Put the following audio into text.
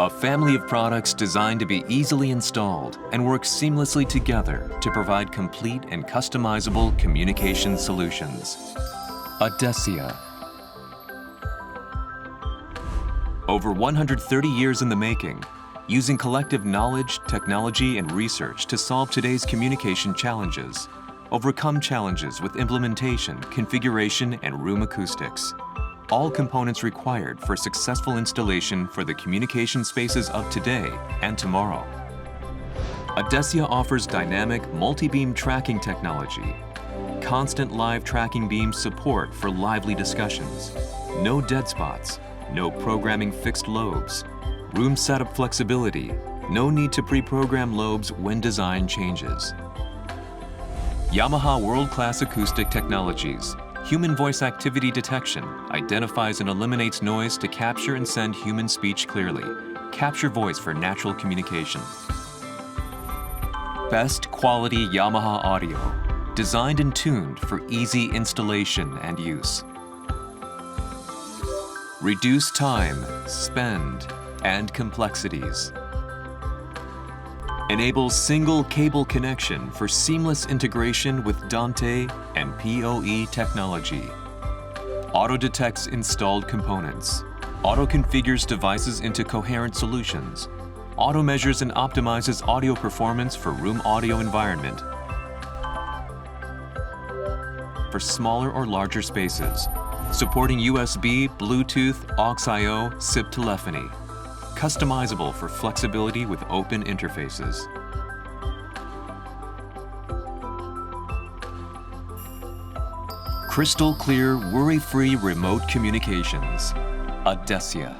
A family of products designed to be easily installed and work seamlessly together to provide complete and customizable communication solutions. ADECIA. Over 130 years in the making, using collective knowledge, technology, and research to solve today's communication challenges, overcome challenges with implementation, configuration, and room acoustics. All components required for successful installation for the communication spaces of today and tomorrow. ADECIA offers dynamic multi-beam tracking technology, constant live tracking beam support for lively discussions, no dead spots, no programming fixed lobes, room setup flexibility, no need to pre-program lobes when design changes. Yamaha world-class acoustic technologies. Human voice activity detection identifies and eliminates noise to capture and send human speech clearly. Capture voice for natural communication. Best quality Yamaha audio, designed and tuned for easy installation and use. Reduce time, spend, and complexities. Enables single cable connection for seamless integration with Dante and PoE technology. Auto-detects installed components. Auto-configures devices into coherent solutions. Auto-measures and optimizes audio performance for room audio environment for smaller or larger spaces. Supporting USB, Bluetooth, aux-IO, SIP telephony. Customizable for flexibility with open interfaces. Crystal clear, worry-free remote communications. ADECIA.